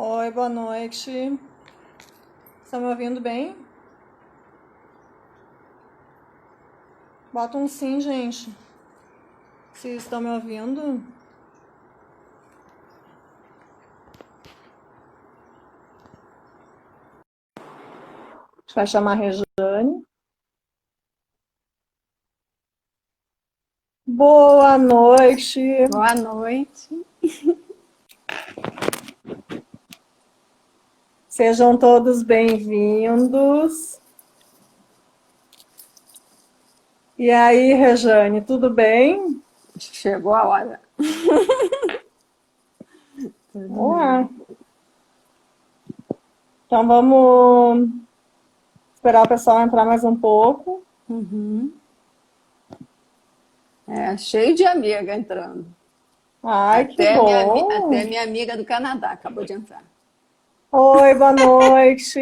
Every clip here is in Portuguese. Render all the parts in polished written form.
Oi, boa noite. Estão me ouvindo bem? Bota um sim, gente. Se estão me ouvindo. A gente vai chamar a Rejane. Boa noite. Boa noite. Sejam todos bem-vindos. E aí, Rejane, tudo bem? Acho que chegou a hora. Olá. Então vamos esperar o pessoal entrar mais um pouco. Cheio de amiga entrando. Ai, que bom. Até minha amiga do Canadá acabou de entrar. Oi, boa noite.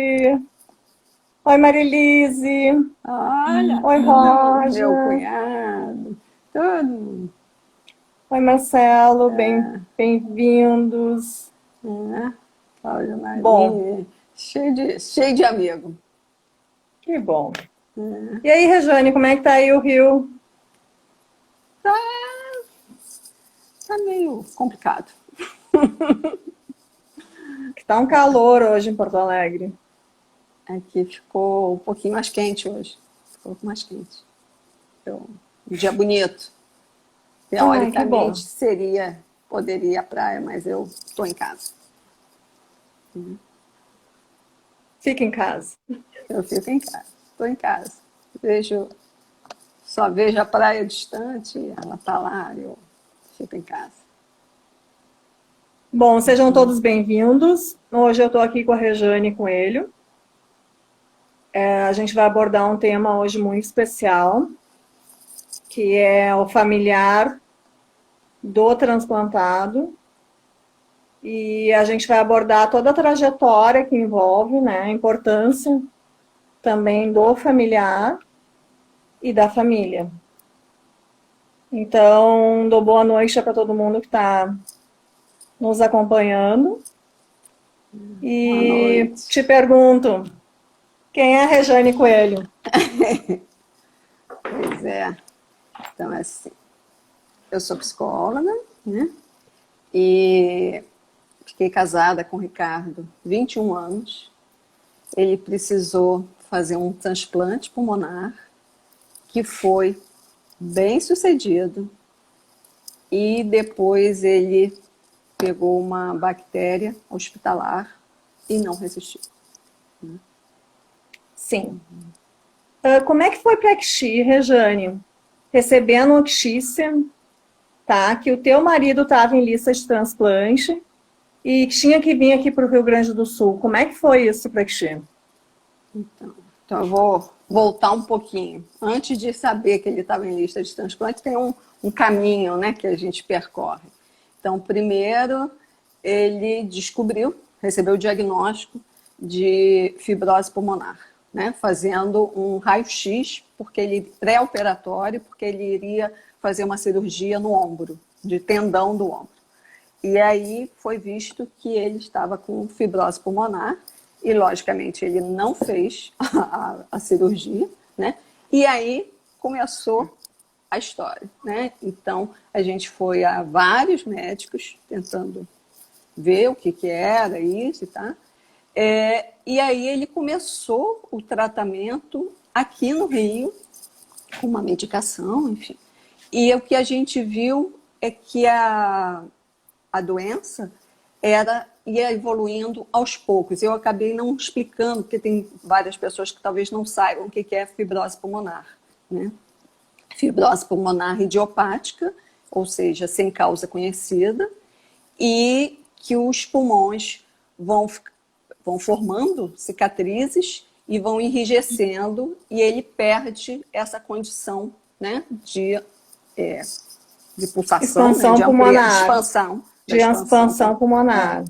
Oi, Marilise. Olha, Oi, Roger. meu cunhado, todo mundo. Oi, Marcelo. Bem-vindos. Cláudia Maria, Bom, cheio de amigo. que bom. E aí, Rejane, como é que tá aí o Rio? Tá meio complicado. Que tá um calor hoje em Porto Alegre. Aqui ficou um pouquinho mais quente hoje. Ficou um pouco mais quente. Então, um dia bonito. Ai, que bom. Teoricamente poderia ir à praia, mas eu estou em casa. Fica em casa. Eu fico em casa, estou em casa. Só vejo a praia distante, ela está lá, eu fico em casa. Bom, sejam todos bem-vindos. Hoje eu tô aqui com a Rejane Coelho. A gente vai abordar um tema hoje muito especial, que é o familiar do transplantado. E a gente vai abordar toda a trajetória que envolve, né, a importância também do familiar e da família. Então, dou boa noite para todo mundo que está nos acompanhando. E te pergunto, quem é a Rejane Coelho? Pois é, então assim, eu sou psicóloga, né? E fiquei casada com o Ricardo 21 anos. Ele precisou fazer um transplante pulmonar, que foi bem sucedido, e depois ele pegou uma bactéria hospitalar e não resistiu. Sim. Como é que foi para ti, Rejane, receber a notícia, tá, que o teu marido estava em lista de transplante e que tinha que vir aqui para o Rio Grande do Sul? Como é que foi isso para ti? Então eu vou voltar um pouquinho. Antes de saber que ele estava em lista de transplante, tem um caminho, né, que a gente percorre. Então, primeiro, ele recebeu o diagnóstico de fibrose pulmonar, né, fazendo um raio-x, pré-operatório, porque ele iria fazer uma cirurgia no ombro, de tendão do ombro. E aí foi visto que ele estava com fibrose pulmonar, e logicamente ele não fez a cirurgia, né? E aí começou a história, né? Então a gente foi a vários médicos tentando ver o que era isso, tá? E aí ele começou o tratamento aqui no Rio, com uma medicação, enfim. E o que a gente viu é que a doença ia evoluindo aos poucos. Eu acabei não explicando, porque tem várias pessoas que talvez não saibam o que é fibrose pulmonar, né? Fibrose pulmonar idiopática, ou seja, sem causa conhecida, e que os pulmões vão formando cicatrizes e vão enrijecendo, e ele perde essa condição, né, de pulsação, Expansão né, de pulmonar. expansão. De expansão pulmonar.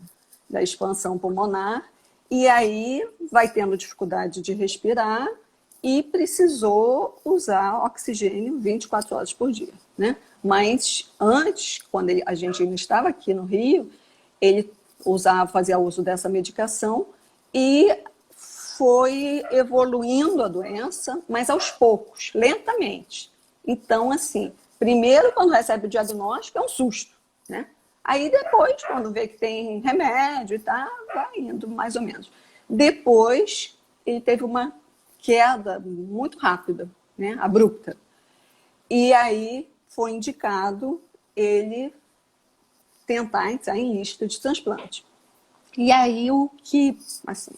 Da expansão pulmonar, e aí vai tendo dificuldade de respirar e precisou usar oxigênio 24 horas por dia, né? Mas antes, quando a gente ainda estava aqui no Rio, ele fazia uso dessa medicação e foi evoluindo a doença, mas aos poucos, lentamente. Então, assim, primeiro, quando recebe o diagnóstico, é um susto, né? Aí depois, quando vê que tem remédio e tá, vai indo mais ou menos. Depois, ele teve uma queda muito rápida, né? Abrupta. E aí foi indicado ele tentar entrar em lista de transplante. E aí o que, assim,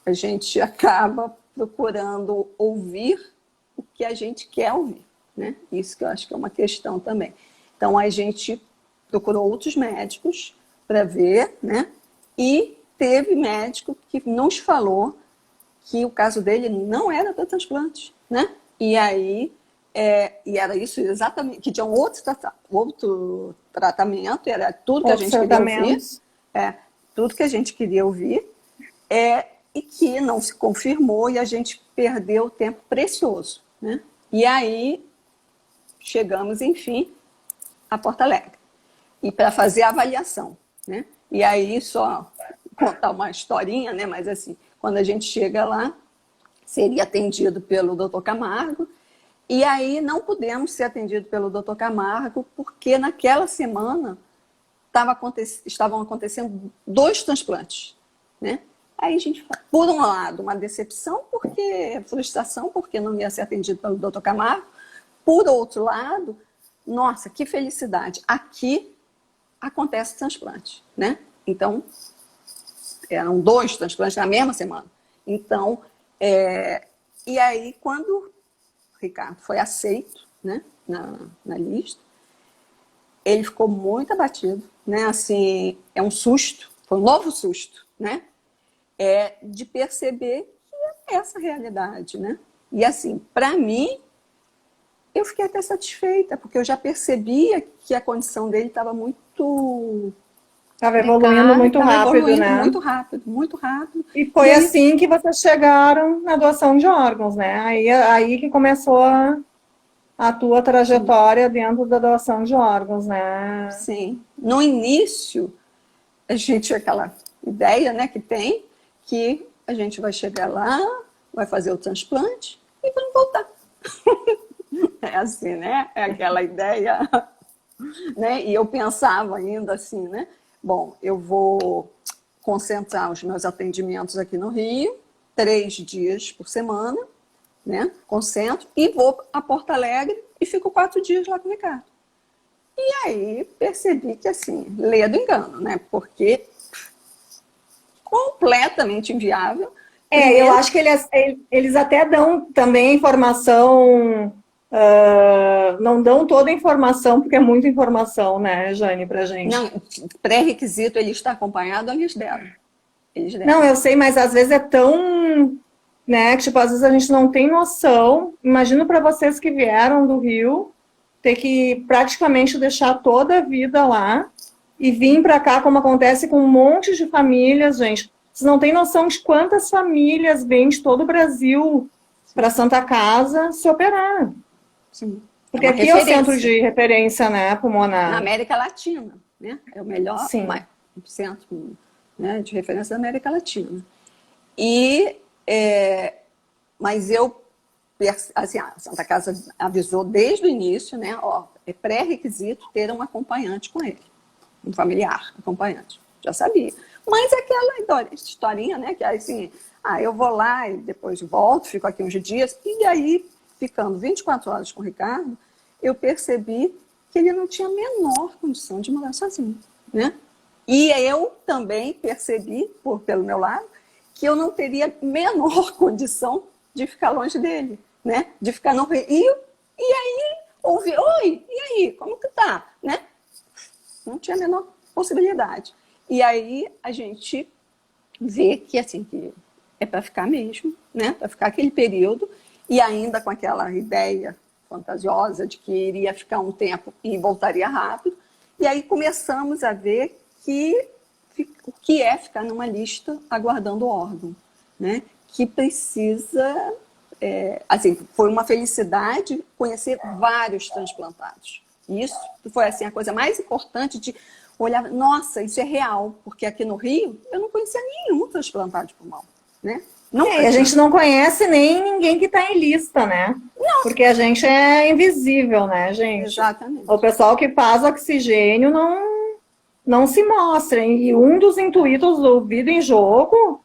a gente acaba procurando ouvir o que a gente quer ouvir, né? Isso que eu acho que é uma questão também. Então a gente procurou outros médicos para ver, né? E teve médico que nos falou que o caso dele não era para transplante, né? E aí, e era isso exatamente, que tinha um outro tratamento, era tudo que a Outros gente queria ouvir, tratamentos. tudo que a gente queria ouvir, e que não se confirmou e a gente perdeu tempo precioso, né? E aí, chegamos, enfim, a Porto Alegre, e para fazer a avaliação, né? E aí, só contar uma historinha, né? Mas assim, quando a gente chega lá, seria atendido pelo Dr. Camargo, e aí não pudemos ser atendidos pelo Dr. Camargo, porque naquela semana estavam acontecendo 2 transplantes, né? Aí a gente, por um lado, uma decepção, frustração, porque não ia ser atendido pelo Dr. Camargo. Por outro lado, nossa, que felicidade. Aqui acontece transplante, né? Então, eram 2 transplantes na mesma semana. Então, e aí, quando o Ricardo foi aceito, né, na lista, ele ficou muito abatido, né? Assim, é um susto, foi um novo susto, né? De perceber que é essa realidade, né? E assim, para mim, eu fiquei até satisfeita, porque eu já percebia que a condição dele estava muito Estava evoluindo precária, muito estava rápido, evoluindo né? muito rápido, muito rápido. E E foi aí, assim que vocês chegaram na doação de órgãos, né? Aí que começou a tua sim, trajetória dentro da doação de órgãos, né? sim. No início, a gente tinha aquela ideia, né, que tem, que a gente vai chegar lá, vai fazer o transplante e vamos voltar. É assim, né? É aquela ideia, né? E eu pensava ainda assim, né? Bom, eu vou concentrar os meus atendimentos aqui no Rio, 3 dias por semana, né? Concentro e vou a Porto Alegre e fico 4 dias lá com o Ricardo. E aí percebi que, assim, leia do engano, né? Porque completamente inviável. Eu Primeiro, acho que eles até dão também informação, não dão toda a informação, porque é muita informação, né, Jane, pra gente. não, pré-requisito ele está acompanhado, eles deram. Eles Não, deram. eu sei, mas às vezes é tão, né, que tipo, às vezes a gente não tem noção. Imagino para vocês que vieram do Rio, ter que praticamente deixar toda a vida lá e vir para cá, como acontece com um monte de famílias, gente. Vocês não têm noção de quantas famílias vêm de todo o Brasil para Santa Casa se operar. Sim. É Porque uma aqui é o centro referência de referência, né, na pulmonar. América Latina, né? É o melhor Sim. centro, né, de referência da América Latina. E, mas eu, assim, a Santa Casa avisou desde o início, né? Ó, é pré-requisito ter um acompanhante com ele, um familiar acompanhante. Já sabia. Mas aquela historinha, né? Que assim, eu vou lá e depois volto, fico aqui uns dias. E aí, ficando 24 horas com o Ricardo, eu percebi que ele não tinha a menor condição de morar sozinho, né? E eu também percebi, pelo meu lado, que eu não teria menor condição de ficar longe dele, né? De ficar no Rio. E aí, ouvir, oi, e aí, como que tá? Né? Não tinha a menor possibilidade. E aí a gente vê que, assim, que é para ficar mesmo, né? Para ficar aquele período, e ainda com aquela ideia fantasiosa de que iria ficar um tempo e voltaria rápido. E aí começamos a ver que o que é ficar numa lista aguardando o órgão, né? Que precisa, assim, foi uma felicidade conhecer vários transplantados, Isso foi assim, a coisa mais importante de olhar, nossa, isso é real, porque aqui no Rio eu não conhecia nenhum transplantado de pulmão, né? Nunca E a tinha. gente não conhece nem ninguém que está em lista, né? Porque a gente é invisível, né, gente? O Exatamente. pessoal que faz oxigênio não se mostra. E um dos intuitos do Vida em Jogo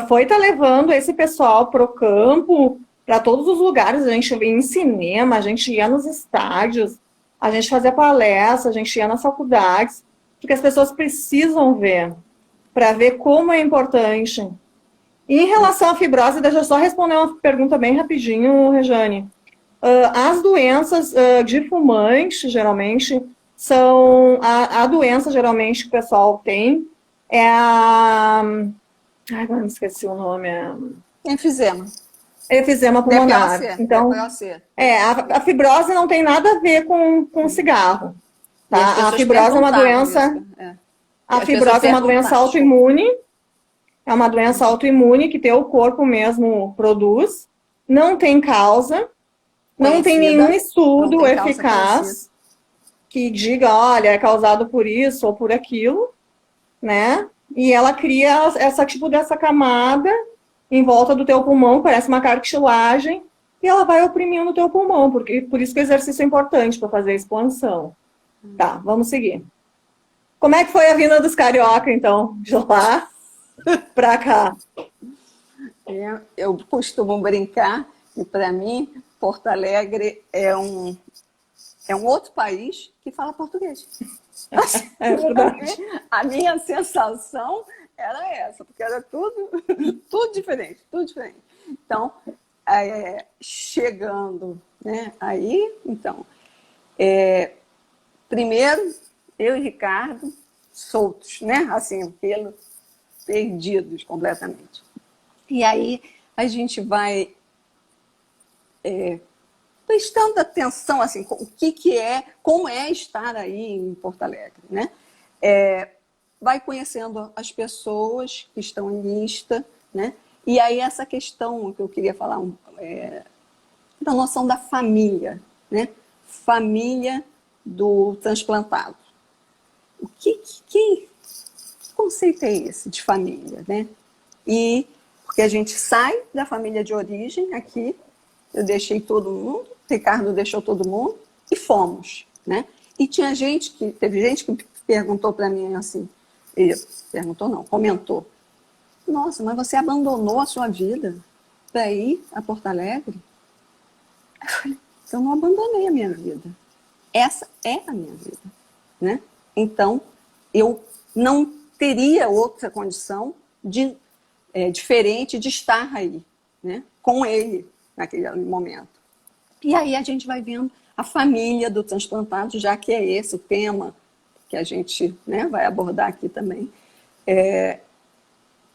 foi estar levando esse pessoal para o campo, para todos os lugares. A gente ia em cinema, a gente ia nos estádios, a gente fazia palestra, a gente ia nas faculdades, porque as pessoas precisam ver, para ver como é importante. E em relação à fibrose, deixa eu só responder uma pergunta bem rapidinho, Rejane. As doenças de fumante, geralmente, são a doença geralmente que o pessoal tem é a... Ai, agora me esqueci o nome. Enfisema. Efizema pulmonar. DPOC. Então, DPOC. a fibrose não tem nada a ver com cigarro. E as Tá? A pessoas fibrose é uma perguntavam doença... isso. A As pessoas fibrose é uma doença perguntavam. autoimune. É uma doença autoimune que teu corpo mesmo produz. Não tem causa. Não tem Conhecida. nenhum Não estudo tem causa conhecida. eficaz que diga, olha, é causado por isso ou por aquilo, né? E ela cria dessa camada em volta do teu pulmão, parece uma cartilagem, e ela vai oprimindo o teu pulmão, porque por isso que o exercício é importante para fazer a expansão. Tá, vamos seguir. Como é que foi a vinda dos carioca, então? De lá para cá? Eu costumo brincar que, para mim, Porto Alegre é um outro país que fala português. É verdade. A minha sensação era essa, porque era tudo diferente, tudo diferente. Então, chegando, né, aí, então, primeiro, eu e Ricardo, soltos, né, assim, perdidos completamente. E aí a gente vai prestando atenção, assim, como é estar aí em Porto Alegre, né? Vai conhecendo as pessoas que estão em lista, né? E aí essa questão que eu queria falar, da noção da família, né? Família do transplantado. Que conceito é esse de família, né? E porque a gente sai da família de origem aqui, eu deixei todo mundo, Ricardo deixou todo mundo e fomos, né? E teve gente que perguntou para mim assim, perguntou não, comentou, nossa, mas você abandonou a sua vida para ir a Porto Alegre? Eu falei, eu não abandonei a minha vida, essa é a minha vida, né? Então, eu não teria outra condição diferente de estar aí, né? Com ele naquele momento. E aí a gente vai vendo a família do transplantado, já que é esse o tema que a gente, né, vai abordar aqui também.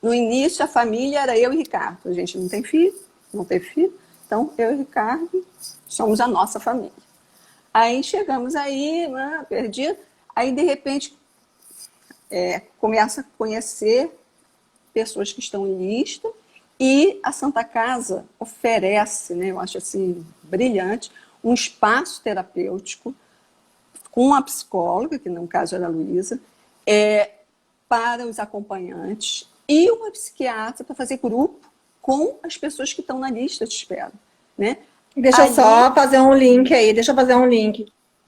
No início, a família era eu e Ricardo. A gente não tem filho, não teve filho, então eu e Ricardo somos a nossa família. Aí chegamos aí, né, perdido, aí de repente começa a conhecer pessoas que estão em lista e a Santa Casa oferece, né, eu acho assim brilhante, um espaço terapêutico com uma psicóloga, que no caso era a Luísa, para os acompanhantes e uma psiquiatra para fazer grupo com as pessoas que estão na lista de espera, né? Deixa eu só fazer um link aí,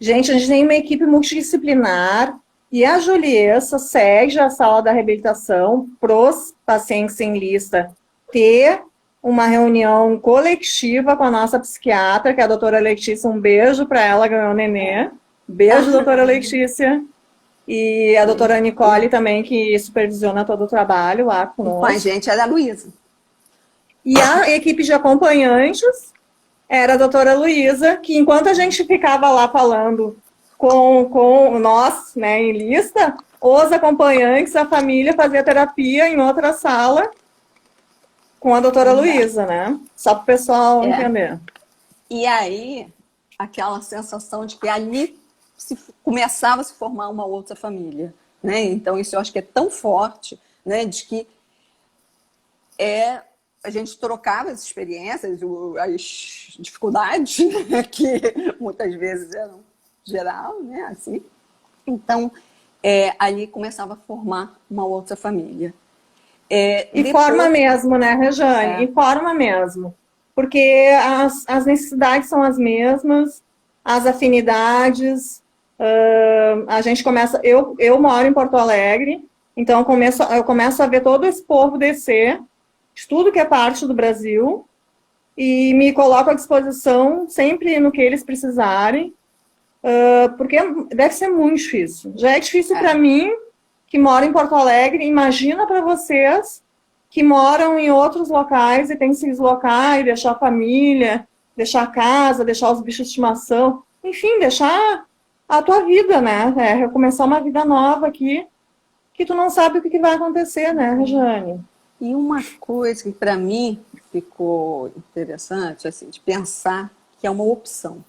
Gente, a gente tem uma equipe multidisciplinar e a Juliessa segue a sala da reabilitação para os pacientes em lista ter uma reunião coletiva com a nossa psiquiatra, que é a doutora Letícia. Um beijo para ela, ganhou o nenê. Beijo, doutora Letícia. E a doutora Nicole também, que supervisiona todo o trabalho lá conosco. Com a gente era a Luísa. E a equipe de acompanhantes era a doutora Luísa, que enquanto a gente ficava lá falando com nós, né, em lista, os acompanhantes, a família fazia terapia em outra sala com a doutora Luísa, né? Só para o pessoal entender. E aí, aquela sensação de que ali começava a se formar uma outra família, né? Então, isso eu acho que é tão forte, né, de que a gente trocava as experiências, as dificuldades, né, que muitas vezes eram geral, né? Assim. Então, ali começava a formar uma outra família. E forma mesmo, né, Rejane? E forma mesmo. Porque as necessidades são as mesmas, as afinidades. A gente começa. Eu moro em Porto Alegre, então eu começo a ver todo esse povo descer, de tudo que é parte do Brasil, e me coloco à disposição sempre no que eles precisarem, porque deve ser muito difícil. Já é difícil para mim, que moro em Porto Alegre, imagina para vocês que moram em outros locais e têm que se deslocar e deixar a família, deixar a casa, deixar os bichos de estimação, enfim, deixar a tua vida, né? Recomeçar uma vida nova aqui, que tu não sabe o que vai acontecer, né, Rejane? E uma coisa que para mim ficou interessante, assim, de pensar que é uma opção,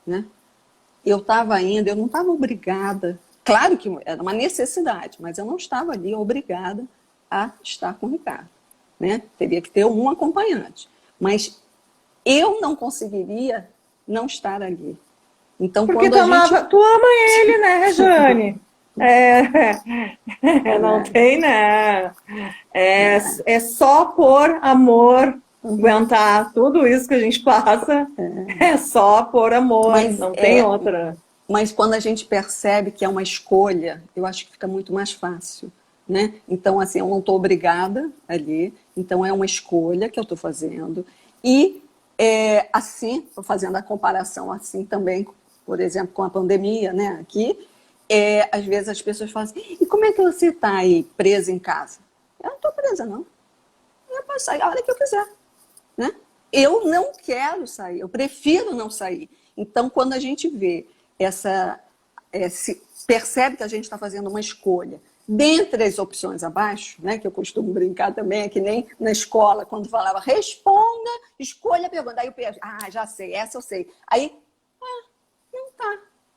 né? Eu estava indo, eu não estava obrigada, claro que era uma necessidade, mas eu não estava ali obrigada a estar com o Ricardo, né? Teria que ter um acompanhante, mas eu não conseguiria não estar ali. Então, porque quando a gente... tu ama ele, né, Rejane? Não tem, né? É só por amor aguentar tudo isso que a gente passa. É só por amor, Mas, não tem outra. Mas quando a gente percebe que é uma escolha, eu acho que fica muito mais fácil, né? Então, assim, eu não estou obrigada ali, então é uma escolha que eu estou fazendo. E, assim, estou fazendo a comparação assim também, por exemplo, com a pandemia, né? Aqui, às vezes as pessoas falam assim, e como é que você está aí presa em casa? Eu não estou presa, não. Eu posso sair a hora que eu quiser, né? Eu não quero sair, eu prefiro não sair. Então, quando a gente vê se percebe que a gente está fazendo uma escolha dentre as opções abaixo, né, que eu costumo brincar também, é que nem na escola, quando falava responda, escolha a pergunta. Aí eu penso, já sei, essa eu sei. Aí,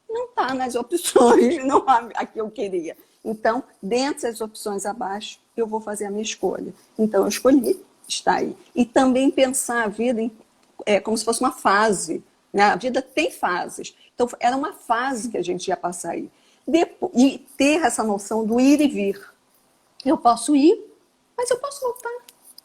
não tá nas opções, não a que eu queria. Então, dentre as opções abaixo, eu vou fazer a minha escolha. Então, eu escolhi estar aí. E também pensar a vida como se fosse uma fase. Né? A vida tem fases. Então, era uma fase que a gente ia passar aí. E ter essa noção do ir e vir. Eu posso ir, mas eu posso voltar.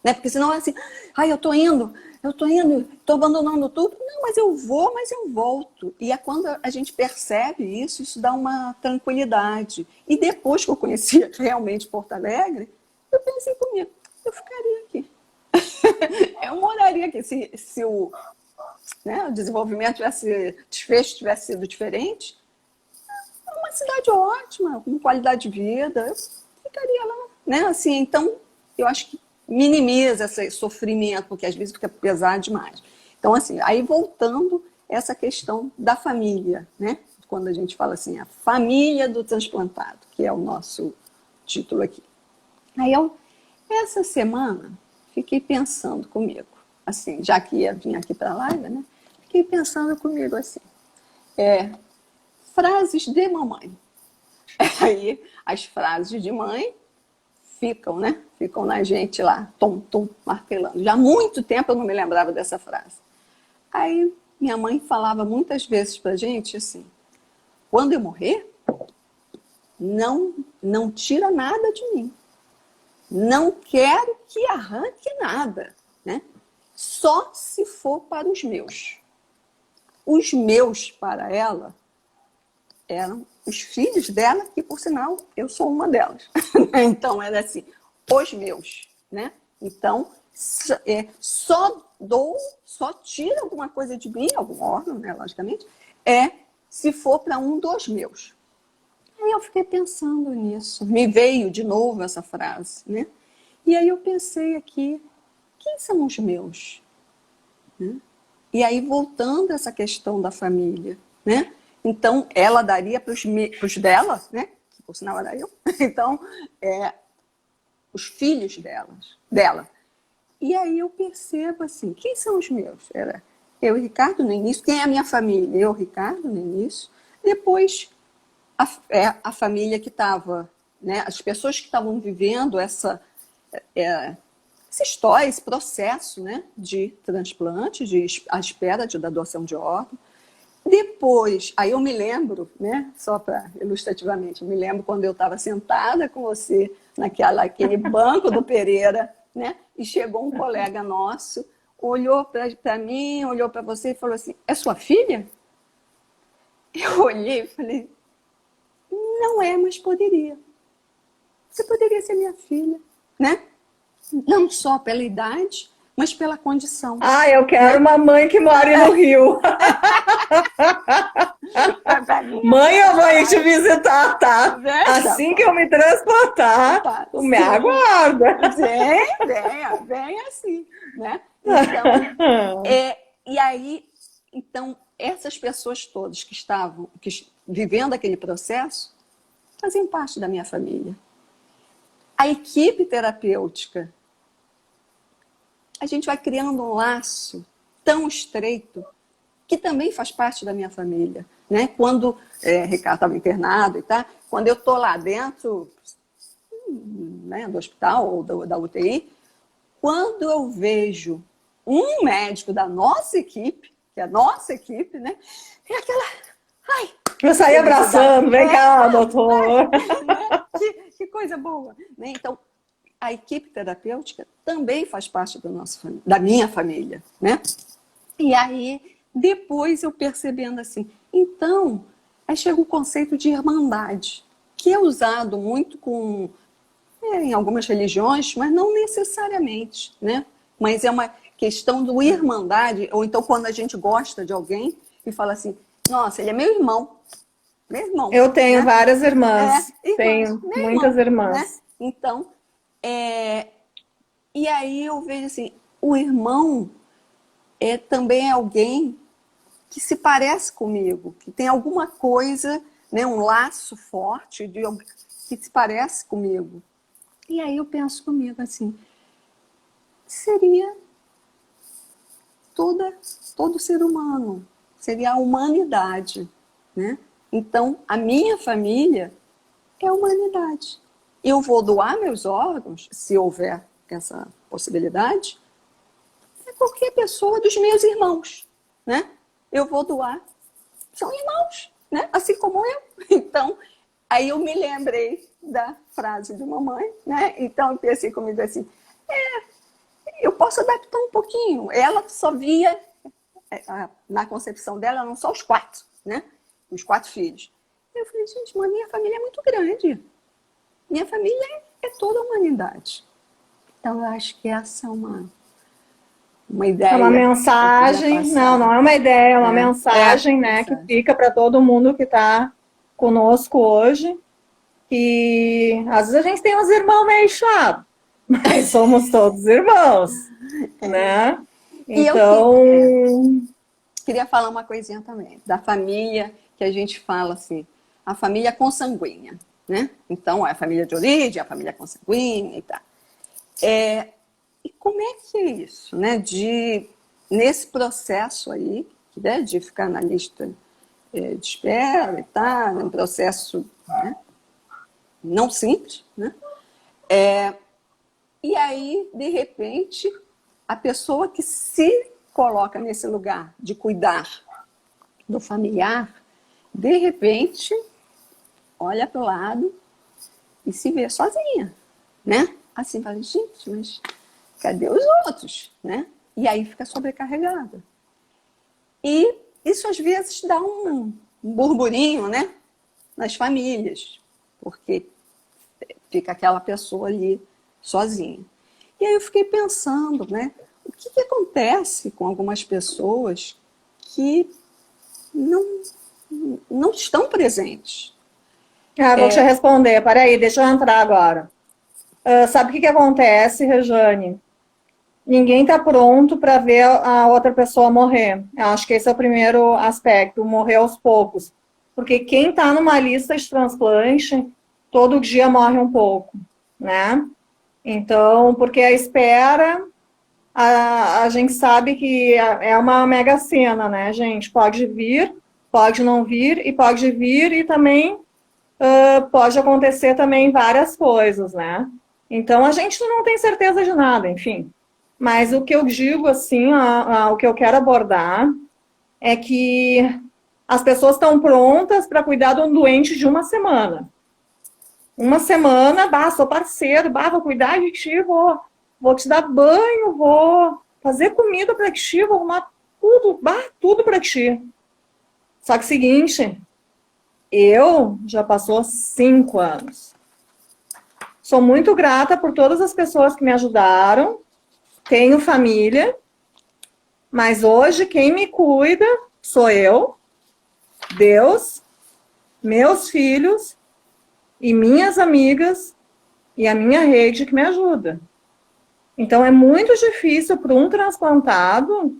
Né? Porque senão é assim, eu estou indo, estou abandonando tudo. Não, mas eu vou, mas eu volto. E é quando a gente percebe isso, isso dá uma tranquilidade. E depois que eu conheci realmente Porto Alegre, eu pensei comigo, eu ficaria aqui. Eu moraria aqui. Se o desenvolvimento desfecho tivesse sido diferente, é uma cidade ótima, com qualidade de vida, eu ficaria lá. Né? Assim, então, eu acho que minimiza esse sofrimento, porque às vezes fica pesado demais. Então, assim, aí voltando essa questão da família, né? Quando a gente fala assim, a família do transplantado, que é o nosso título aqui. Aí essa semana, fiquei pensando comigo, assim, já que ia vir aqui para a live, né? Fiquei pensando comigo assim, frases de mamãe. Aí, as frases de mãe ficam, né? Ficam na gente lá, tom, tom, martelando. Já há muito tempo eu não me lembrava dessa frase. Aí, minha mãe falava muitas vezes pra gente assim, quando eu morrer, não tira nada de mim. Não quero que arranque nada, né? Só se for para os meus. Os meus, para ela, eram os filhos dela, que, por sinal, eu sou uma delas. Então, era assim, os meus, né? Então, só tira alguma coisa de mim, algum órgão, né, logicamente, se for para um dos meus. Aí eu fiquei pensando nisso. Me veio de novo essa frase, né? E aí eu pensei aqui, quem são os meus? Né? E aí voltando a essa questão da família, né? Então ela daria para os dela, né? Que por sinal era eu. Então, os filhos dela. E aí eu percebo assim, quem são os meus? Era eu e Ricardo no início. Quem é a minha família? Eu e Ricardo no início. Depois a família que estava, né, as pessoas que estavam vivendo essa história, esse processo, né, de transplante, a espera da doação de órgão. Depois, aí eu me lembro, né, só para ilustrativamente, eu me lembro quando eu estava sentada com você naquele banco do Pereira, né, e chegou um colega nosso, olhou para mim, olhou para você e falou assim: é sua filha? Eu olhei e falei: não é, mas poderia. Você poderia ser minha filha, né? Não só pela idade, mas pela condição. Ah, eu quero, né? uma mãe que more no Rio. Mãe, eu vou ir te visitar, tá? Assim que eu me transportar, Opa, tu me aguarda. Vem assim, né? Então, e aí, então, essas pessoas todas que estavam vivendo aquele processo faziam parte da minha família. A equipe terapêutica, a gente vai criando um laço tão estreito que também faz parte da minha família, né? Quando Ricardo estava internado e tal, quando eu estou lá dentro, né, do hospital ou da UTI, quando eu vejo um médico da nossa equipe, que é a nossa equipe, né? É aquela... Ai, eu saí abraçando, vem cá, doutor. Né? Que coisa boa. Né? Então, a equipe terapêutica também faz parte da minha família, né? E aí, depois eu percebendo assim, então, aí chega o conceito de irmandade, que é usado muito em algumas religiões, mas não necessariamente, né? Mas é uma questão do irmandade, ou então quando a gente gosta de alguém e fala assim, nossa, ele é meu irmão. Meu irmão. Eu tenho, né? Várias irmãs. Irmãs, tenho muitas irmão, irmãs. Né? Então, e aí eu vejo assim, o irmão também é alguém que se parece comigo, que tem alguma coisa, né, um laço forte que se parece comigo. E aí eu penso comigo assim, seria todo ser humano, seria a humanidade, né? Então, a minha família é a humanidade. Eu vou doar meus órgãos, se houver essa possibilidade, a qualquer pessoa dos meus irmãos, né? Eu vou doar, são irmãos, né? Assim como eu. Então, aí eu me lembrei da frase de mamãe, né? Então eu pensei comigo assim, eu posso adaptar um pouquinho. Ela só via, na concepção dela, eram só os 4, né? Os 4 filhos. Eu falei, gente, mas minha família é muito grande. Minha família é toda a humanidade. Então, eu acho que essa é uma ideia. É uma mensagem, não é uma ideia, é uma mensagem, né, que fica para todo mundo que está conosco hoje. Que às vezes a gente tem uns irmãos meio chatos, mas somos todos irmãos, né? Então... eu queria falar uma coisinha também, da família, que a gente fala assim, a família consanguínea, né? Então, é a família de origem, a família consanguínea e tal. E como é que é isso, né? Nesse processo aí, né, de ficar na lista de espera e tal, um processo, né, não simples, né? E aí, de repente, a pessoa que se coloca nesse lugar de cuidar do familiar, de repente, olha para o lado e se vê sozinha, né? Assim, fala, gente, mas cadê os outros, né? E aí fica sobrecarregada. E isso às vezes dá um burburinho, né? Nas famílias, porque fica aquela pessoa ali sozinha. E aí eu fiquei pensando, né? O que acontece com algumas pessoas que não estão presentes? Vou te responder. Peraí, deixa eu entrar agora. Sabe o que acontece, Rejane? Ninguém está pronto para ver a outra pessoa morrer. Eu acho que esse é o primeiro aspecto, morrer aos poucos. Porque quem está numa lista de transplante, todo dia morre um pouco, né? Então, porque a espera, a gente sabe que é uma mega sena, né, gente? Pode vir, pode não vir, e pode vir e também pode acontecer também várias coisas, né? Então, a gente não tem certeza de nada, enfim. Mas o que eu digo, assim, o que eu quero abordar é que as pessoas estão prontas para cuidar de um doente de uma semana. Uma semana, bah, sou parceiro, bah, vou cuidar de ti, vou te dar banho, vou fazer comida para ti, vou arrumar tudo, bah, tudo para ti. Só que seguinte, eu já passou 5 anos. Sou muito grata por todas as pessoas que me ajudaram. Tenho família, mas hoje quem me cuida sou eu, Deus, meus filhos e minhas amigas e a minha rede que me ajuda. Então é muito difícil para um transplantado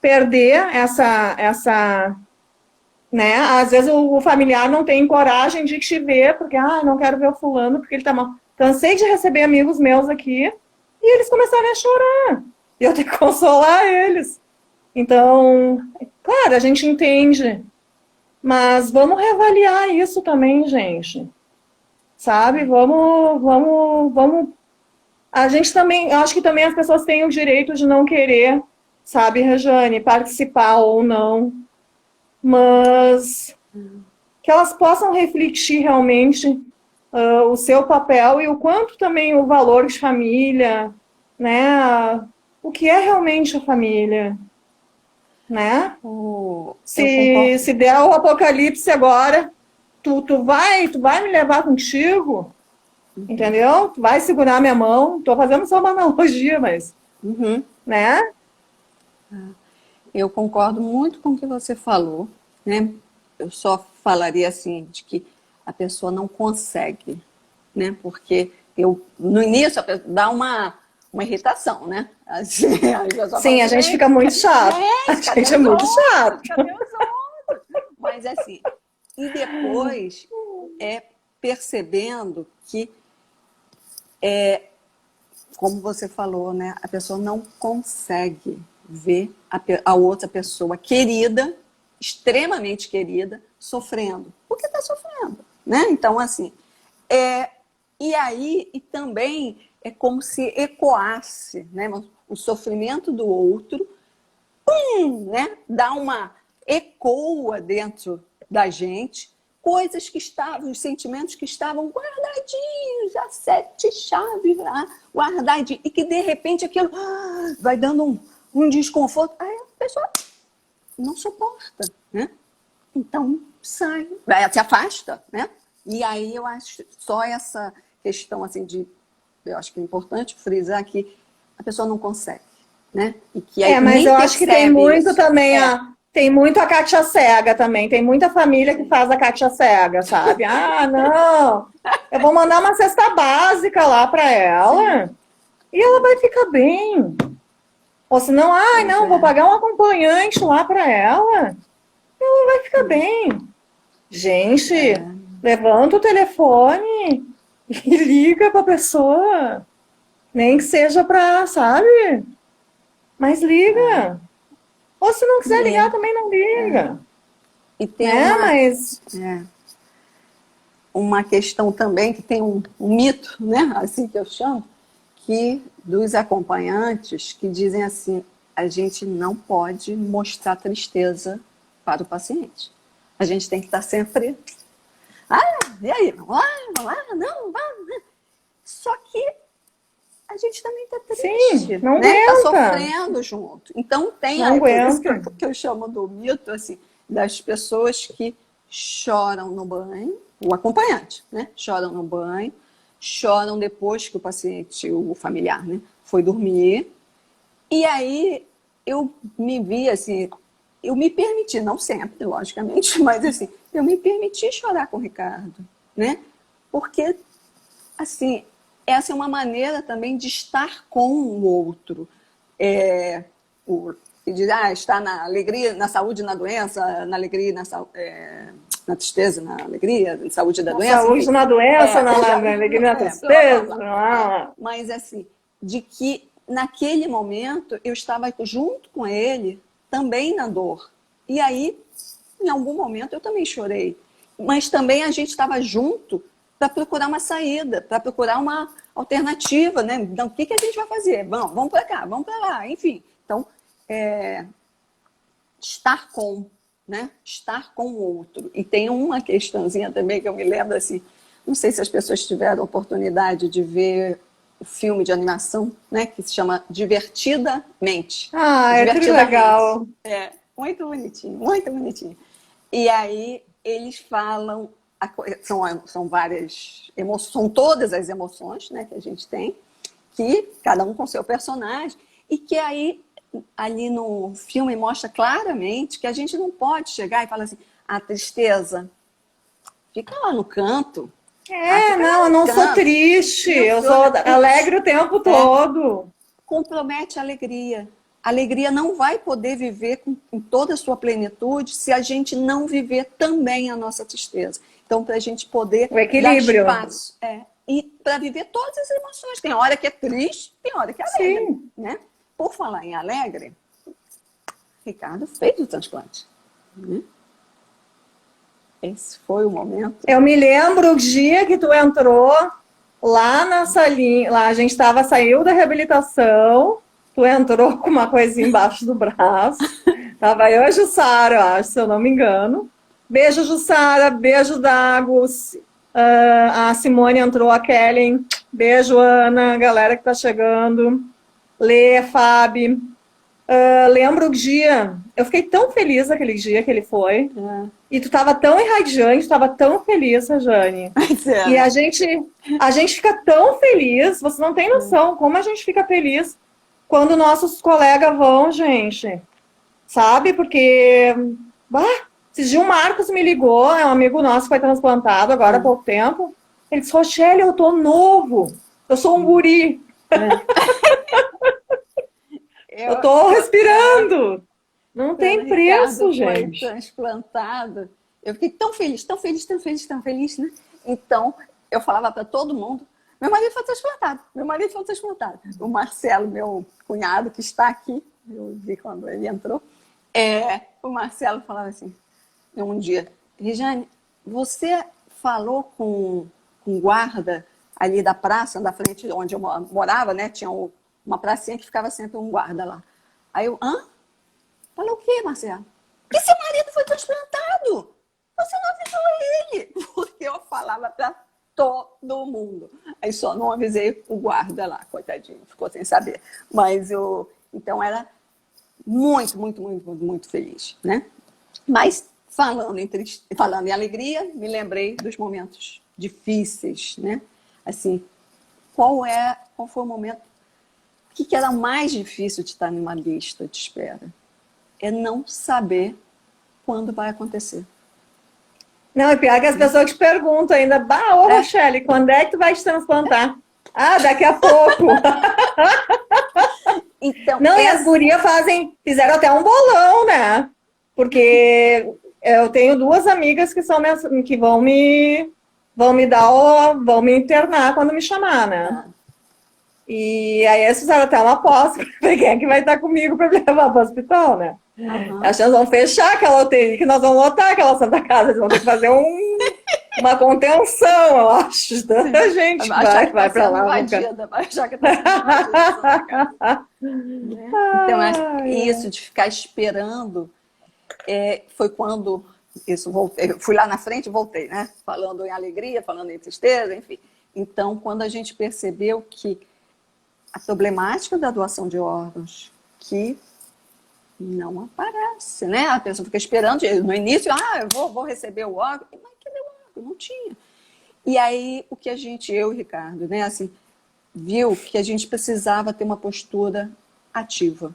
perder essa, né? Às vezes o familiar não tem coragem de te ver, porque, não quero ver o fulano, porque ele tá mal. Cansei de receber amigos meus aqui, e eles começaram a chorar. E eu tenho que consolar eles. Então, claro, a gente entende, mas vamos reavaliar isso também, gente. Sabe? Vamos. A gente também, acho que também as pessoas têm o direito de não querer, sabe, Rejane, participar ou não, mas que elas possam refletir realmente o seu papel e o quanto também o valor de família, né? O que é realmente a família, né? Se der o apocalipse agora, tu vai me levar contigo, entendeu? Tu vai segurar minha mão. Tô fazendo só uma analogia, mas, né? Eu concordo muito com o que você falou, né? Eu só falaria assim, de que a pessoa não consegue, né? Porque no início dá uma irritação, né? Assim, sim, a gente fica muito chato. A gente é muito chato. Mas assim, e depois percebendo que como você falou, né? A pessoa não consegue ver a outra pessoa querida, extremamente querida, sofrendo. Porque está sofrendo, né? Então, assim, e aí, e também é como se ecoasse, né? O sofrimento do outro, né? Dá ecoa dentro da gente, coisas que estavam, os sentimentos que estavam guardadinhos, a 7 chaves lá, guardadinhos, e que de repente aquilo vai dando um desconforto, aí a pessoa não suporta, né? Então sai, se afasta, né? E aí eu acho só essa questão assim eu acho que é importante frisar que a pessoa não consegue, né? E que aí mas eu acho que tem muito isso. também tem muito a Kátia cega também. Tem muita família que faz a Kátia cega, sabe? Não, eu vou mandar uma cesta básica lá para ela e ela vai ficar bem. Ou senão, não, vou pagar um acompanhante lá para ela vai ficar bem. Gente, levanta o telefone e liga para a pessoa. Nem que seja para, sabe? Mas liga. Ou se não quiser ligar, também não liga. E tem uma questão também, que tem um mito, né? Assim que eu chamo, que dos acompanhantes que dizem assim, a gente não pode mostrar tristeza para o paciente. A gente tem que estar sempre... e aí? Vamos lá, não, vamos. Só que a gente também está triste, sim, não né? aguenta. Está sofrendo junto. Então tem por isso que eu chamo do mito, assim, das pessoas que choram no banho, o acompanhante, né? Choram no banho, choram depois que o paciente, o familiar, né, foi dormir. E aí eu me vi assim, eu me permiti, não sempre, logicamente, mas assim, eu me permiti chorar com o Ricardo, né? Porque, assim, essa é uma maneira também de estar com o outro. Está na alegria, na saúde, na doença, na alegria, na tristeza, na alegria, na saúde da doença. Saúde, enfim. Na doença, na alegria, na tristeza. Mas assim, de que naquele momento eu estava junto com ele também na dor. E aí, em algum momento, eu também chorei. Mas também a gente estava junto para procurar uma saída, para procurar uma alternativa, né? Então, o que a gente vai fazer? Vamos para cá, vamos para lá, enfim. Então, estar com, né? Estar com o outro. E tem uma questãozinha também que eu me lembro assim, não sei se as pessoas tiveram oportunidade de ver o filme de animação, né? Que se chama Divertidamente. Ah, é tudo Divertidamente. legal. É, muito bonitinho, muito bonitinho. E aí eles falam, são várias emoções, são todas as emoções, né, que a gente tem, que cada um com seu personagem, e que aí ali no filme mostra claramente que a gente não pode chegar e falar assim, a tristeza, fica lá no canto. É, Fica lá não, eu no não sou canto. triste, Não eu sou sou triste. alegre o tempo É, todo. compromete a alegria. A alegria não vai poder viver com toda a sua plenitude se a gente não viver também a nossa tristeza. Então, para a gente poder O dar equilíbrio. espaço. E para viver todas as emoções. Tem hora que é triste, tem hora que é alegre. Sim. Né? Por falar em alegre, Ricardo fez o transplante. Né? Esse foi o momento. Eu me lembro o dia que tu entrou lá na salinha, lá a gente saiu da reabilitação, tu entrou com uma coisinha embaixo do braço, tava eu e a Jussara, eu acho, se eu não me engano. Beijo, Jussara, beijo, Dagos, a Simone entrou, a Kellen, beijo, Ana, galera que tá chegando, Lê, Fábio. Lembro o dia, eu fiquei tão feliz aquele dia que ele foi, e tu tava tão irradiante, tava tão feliz, Jane. E a gente fica tão feliz, você não tem noção como a gente fica feliz quando nossos colegas vão, gente. Sabe? Porque, esses dias o Marcos me ligou, é um amigo nosso que foi transplantado agora há pouco tempo. Ele disse, Rochelle, eu tô novo, eu sou um guri. Eu tô respirando. Não tem preço, Ricardo gente. foi transplantado. Eu fiquei tão feliz, tão feliz, tão feliz, tão feliz, né? Então, eu falava para todo mundo, meu marido foi transplantado, meu marido foi transplantado. O Marcelo, meu cunhado, que está aqui, eu vi quando ele entrou, o Marcelo falava assim, um dia, Regiane, você falou com o guarda ali da praça, da frente onde eu morava, né? Tinha uma pracinha que ficava sempre um guarda lá. Aí eu, hã? Falou o quê, Marcelo? Que seu marido foi transplantado! Você não avisou ele! Porque eu falava para todo mundo. Aí só não avisei o guarda lá, coitadinho, ficou sem saber. Mas então era muito, muito, muito, muito feliz, né? Mas falando em alegria, me lembrei dos momentos difíceis, né? Assim, qual foi o momento? O que era mais difícil de estar numa lista de espera? É não saber quando vai acontecer. Não, e pior que as pessoas te perguntam ainda, ô Rochelle, quando é que tu vai te transplantar? Ah, daqui a pouco. Então, não, e as gurias fizeram até um bolão, né? Porque eu tenho duas amigas que vão me internar quando me chamar, né? E aí eles fizeram até uma aposta pra ver quem é que vai estar comigo para me levar para o hospital, né? Acho que nós vamos fechar aquela UTI, que nós vamos lotar aquela Santa Casa, eles vão ter que fazer uma contenção, eu acho, de tanta gente que vai para lá. Vai achar que tá sendo invadida. Então, isso de ficar esperando foi quando eu fui lá na frente e voltei, né? Falando em alegria, falando em tristeza, enfim. Então, quando a gente percebeu que a problemática da doação de órgãos, que não aparece, né? A pessoa fica esperando, no início, eu vou receber o órgão, mas cadê o órgão? Não tinha. E aí, o que eu e Ricardo, né, assim, viu que a gente precisava ter uma postura ativa,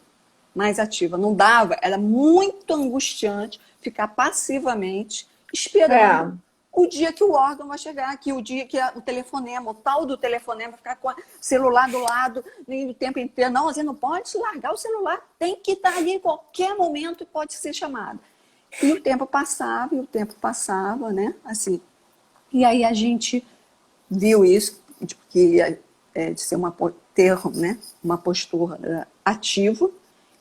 mais ativa. Não dava, era muito angustiante ficar passivamente esperando o dia que o órgão vai chegar, que o dia que o telefonema, o tal do telefonema, ficar com o celular do lado o tempo inteiro. Não, você não pode largar o celular, tem que estar ali em qualquer momento e pode ser chamado. E o tempo passava, né? Assim. E aí a gente viu isso, de ser né? Uma postura ativa,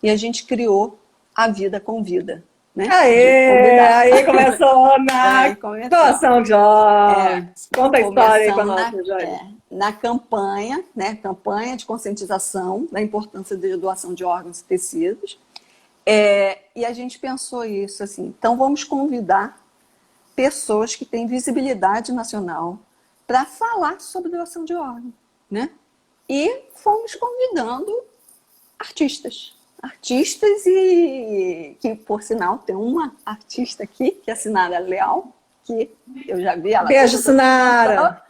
e a gente criou a Vida com Vida. Né? Aí começou na doação de órgãos. Conta a história aí com a nossa, Jane. Na campanha, né? Campanha de conscientização da importância da doação de órgãos e tecidos. E a gente pensou isso assim, então vamos convidar pessoas que têm visibilidade nacional para falar sobre doação de órgão, né? E fomos convidando artistas. Artistas e que, por sinal, tem uma artista aqui, que é a Sinara Leal, que eu já vi ela. Beijo, Sinara!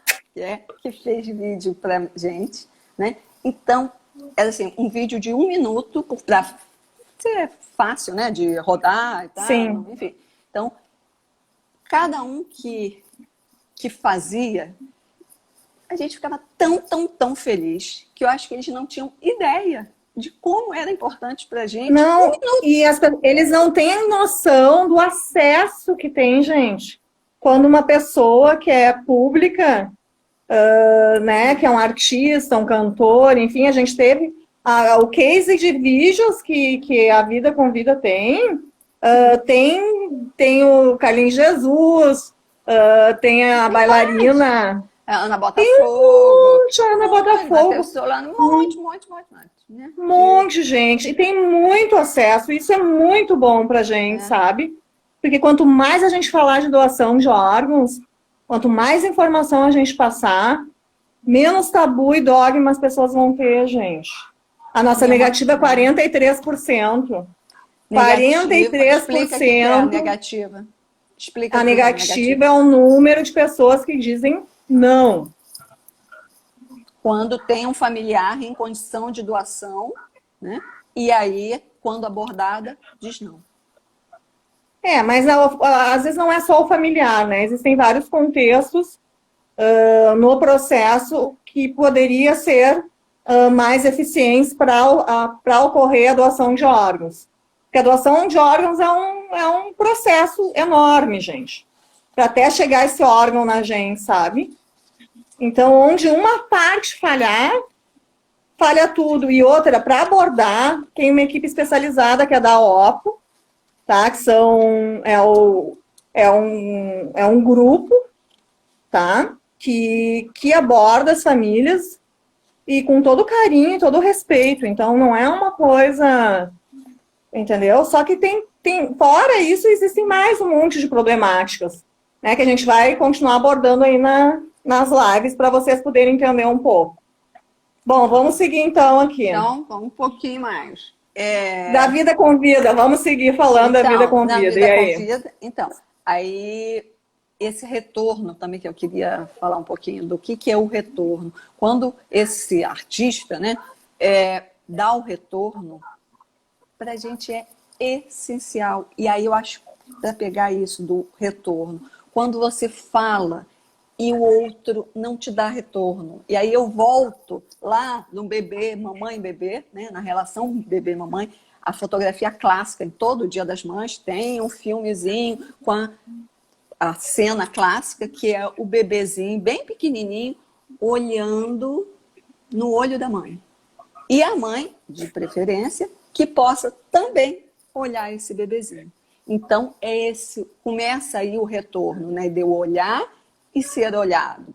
Que fez vídeo pra gente, né? Então, era assim, um vídeo de 1 minuto, para ser fácil, né? De rodar e tal, Sim. enfim. Então, cada um que fazia, a gente ficava tão feliz que eu acho que eles não tinham ideia de como era importante pra gente. Não, e eles não têm noção do acesso que tem, gente. Quando uma pessoa que é pública, né, que é um artista, um cantor, enfim, a gente teve o case de vídeos que a Vida com Vida tem. Tem o Carlinhos Jesus, tem a bailarina... Ana Botafogo. Ana Botafogo. Um monte. Né? Um monte, gente. E tem muito acesso. Isso é muito bom pra gente, sabe? Porque quanto mais a gente falar de doação de órgãos, quanto mais informação a gente passar, menos tabu e dogma as pessoas vão ter, gente. A nossa negativa é 43%. 43%. Explica o que é a negativa. Explica a negativa é um número de pessoas que dizem não. Quando tem um familiar em condição de doação, né? E aí, quando abordada, diz não. Mas às vezes não é só o familiar, né? Existem vários contextos no processo que poderia ser mais eficientes para ocorrer a doação de órgãos. Porque a doação de órgãos é um processo enorme, gente. Para até chegar esse órgão na gente, sabe? Então, onde uma parte falhar, falha tudo. E outra, para abordar, tem uma equipe especializada que é da OPO, tá? Que é um grupo, tá? Que aborda as famílias e com todo carinho e todo respeito. Então, não é uma coisa, entendeu? Só que fora isso, existem mais um monte de problemáticas, né? Que a gente vai continuar abordando aí nas lives para vocês poderem entender um pouco. Bom, vamos seguir então aqui. Então, vamos um pouquinho mais. Da Vida com Vida, vamos seguir falando da Vida com Vida. E aí? Então, aí esse retorno também que eu queria falar um pouquinho do que é o retorno. Quando esse artista, né, dá o retorno, para a gente é essencial. E aí eu acho, para pegar isso do retorno, quando você fala e o outro não te dá retorno. E aí eu volto lá no bebê, mamãe, bebê, né? Na relação bebê-mamãe, a fotografia clássica, em todo Dia das Mães, tem um filmezinho com a cena clássica, que é o bebezinho bem pequenininho, olhando no olho da mãe. E a mãe, de preferência, que possa também olhar esse bebezinho. Então, começa aí o retorno, né? De eu olhar e ser olhado.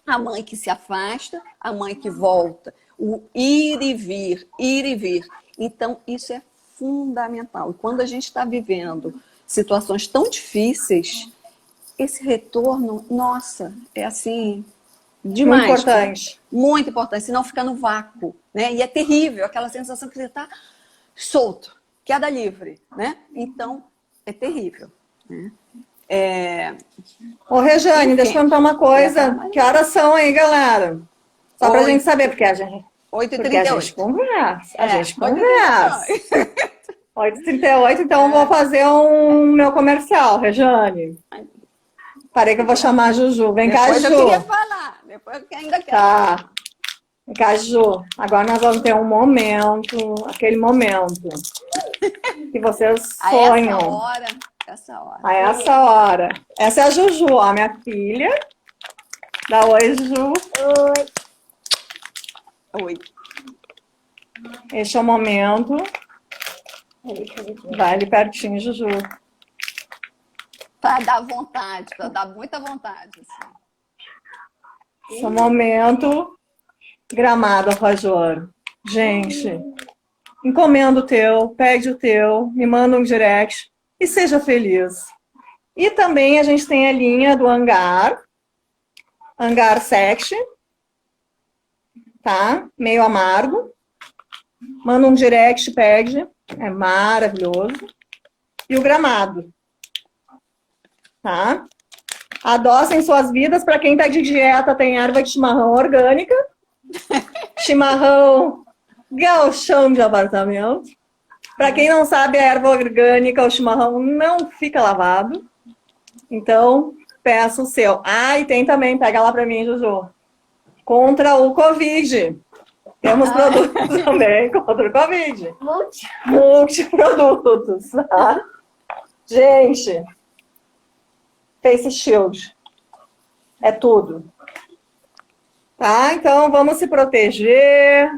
A mãe que se afasta, a mãe que volta, o ir e vir, ir e vir. Então, isso é fundamental. E quando a gente está vivendo situações tão difíceis, esse retorno, nossa, é assim, demais. Muito importante. Muito importante, senão fica no vácuo, né? E é terrível, aquela sensação que você está solto, queda livre, né? Então, é terrível, né? Ô, Rejane, deixa eu perguntar uma coisa. Que horas são aí, galera? Só pra gente saber, porque a gente... 8h38. A gente conversa. A gente conversa. 8h38, então eu vou fazer um meu comercial, Rejane. Parei que eu vou chamar a Juju. Vem cá, Ju. Depois eu queria falar. Depois eu ainda quero. Tá. Vem cá, Ju. Agora nós vamos ter um momento, aquele momento que vocês sonham. Essa hora. A essa hora. Essa é a Juju, ó, minha filha. Dá oi, Ju. Oi. Este é o momento. Vai ali pertinho, Juju. Para dar vontade, para dar muita vontade. Assim. Esse é o momento gramado, Rajor. Gente, encomenda o teu, pede o teu, me manda um direct e seja feliz. E também a gente tem a linha do Hangar Sexy, tá? Meio amargo. Manda um direct, pede, é maravilhoso. E o Gramado, tá? Adoçem suas vidas. Para quem tá de dieta, tem erva de chimarrão orgânica. Chimarrão gauchão de apartamento. Para quem não sabe, a erva orgânica, o chimarrão não fica lavado. Então, peça o seu. Ah, e tem também, pega lá para mim, Juju. Contra o Covid. Temos produtos também contra o Covid. Multiprodutos, tá? Gente, Face Shield. É tudo. Tá? Então, vamos se proteger.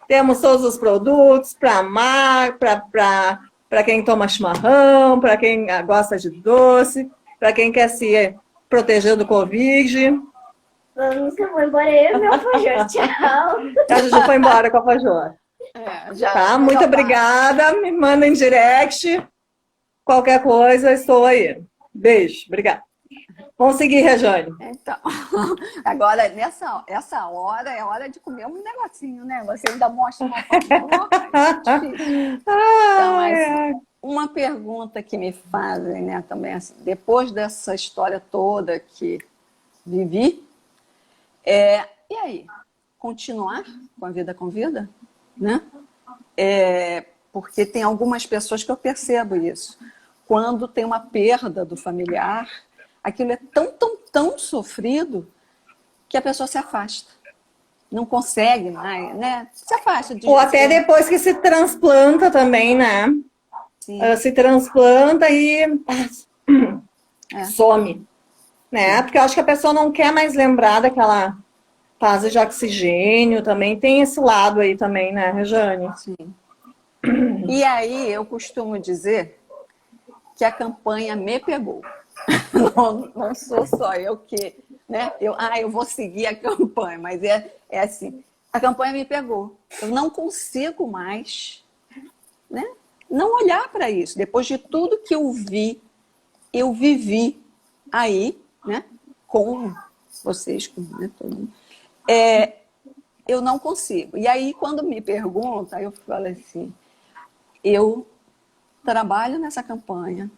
Temos todos os produtos para quem toma chimarrão, para quem gosta de doce, para quem quer se proteger do Covid. Vamos, que eu vou embora eu e meu alfajor. Tchau. A Juju foi embora com a alfajor. Tá? Muito obrigada. Me mandem direct. Qualquer coisa, estou aí. Beijo. Obrigada. Vamos seguir, Rejane. Então, agora, essa hora é hora de comer um negocinho, né? Você ainda mostra uma foto. Então, assim, uma pergunta que me fazem, né, também, assim, depois dessa história toda que vivi, e aí? Continuar com a vida com vida? Né? Porque tem algumas pessoas que eu percebo isso. Quando tem uma perda do familiar, aquilo é tão sofrido que a pessoa se afasta. Não consegue mais, né? Se afasta. Ou até depois que se transplanta também, né? Sim. Se transplanta e some. Né? Porque eu acho que a pessoa não quer mais lembrar daquela fase de oxigênio também. Tem esse lado aí também, né, Rejane? Sim. E aí eu costumo dizer que a campanha me pegou. Não sou só eu que, né? Eu vou seguir a campanha, mas é assim, a campanha me pegou. Eu não consigo mais, né, não olhar para isso. Depois de tudo que eu vivi aí, né, com vocês, né, todo mundo, eu não consigo. E aí, quando me pergunta, eu falo assim, eu trabalho nessa campanha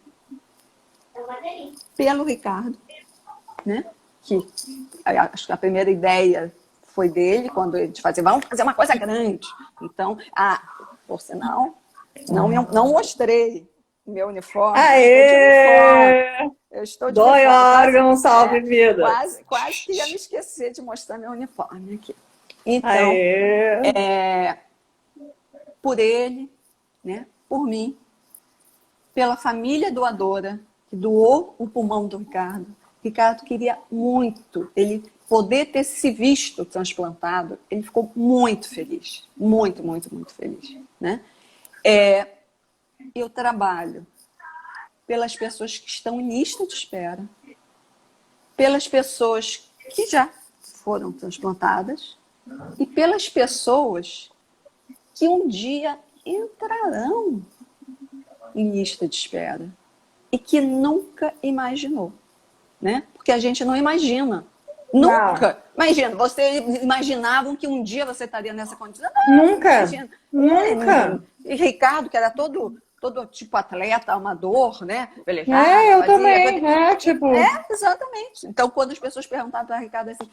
pelo Ricardo, né? Que acho que a primeira ideia foi dele, quando ele fazia, vamos fazer uma coisa grande. Então, por sinal, não mostrei meu uniforme. Aê! Eu estou de Dói uniforme. órgão, salve vida. Quase que ia me esquecer de mostrar meu uniforme aqui. Então, por ele, né? Por mim, pela família doadora, que doou o pulmão do Ricardo. Ricardo queria muito ele poder ter se visto transplantado. Ele ficou muito feliz. Muito, muito, muito feliz. Né? Eu trabalho pelas pessoas que estão em lista de espera, pelas pessoas que já foram transplantadas e pelas pessoas que um dia entrarão em lista de espera e que nunca imaginou, né? Porque a gente não imagina. Nunca. Imagina, vocês imaginavam que um dia você estaria nessa condição? Não, nunca. Imagina. Nunca. E Ricardo, que era todo tipo atleta, amador, né? Ele eu também, exatamente. Então, quando as pessoas perguntavam para Ricardo assim,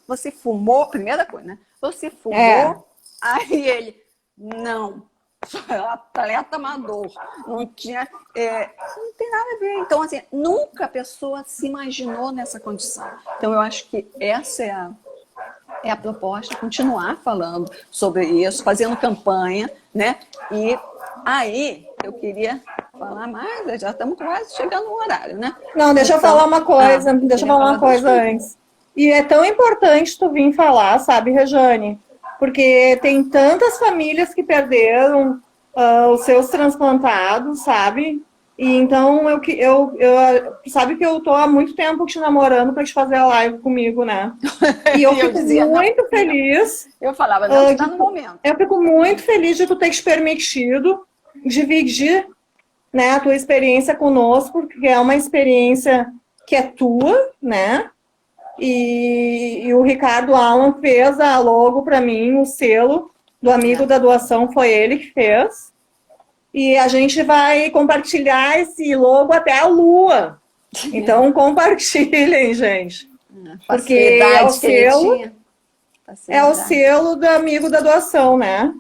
você fumou? Primeira coisa, né? Você fumou? Aí ele, não. Atleta amador, não tinha, não tem nada a ver. Então, assim, nunca a pessoa se imaginou nessa condição. Então, eu acho que essa é a proposta, continuar falando sobre isso, fazendo campanha, né? E aí, eu queria falar mais, já estamos quase chegando no horário, né? Não, deixa eu falar uma coisa, antes. E é tão importante tu vir falar, sabe, Rejane? Porque tem tantas famílias que perderam os seus transplantados, sabe? E então, sabe que eu tô há muito tempo te namorando para te fazer a live comigo, né? E eu E eu fico dizia, não, muito feliz. eu falava, não está no momento. Eu fico muito feliz de tu ter te permitido dividir, né, a tua experiência conosco, porque é uma experiência que é tua, né? E o Ricardo Alan fez a logo para mim, o selo do amigo da doação foi ele que fez. E a gente vai compartilhar esse logo até a lua. Então compartilhem, gente. Porque é o selo do amigo da doação, né?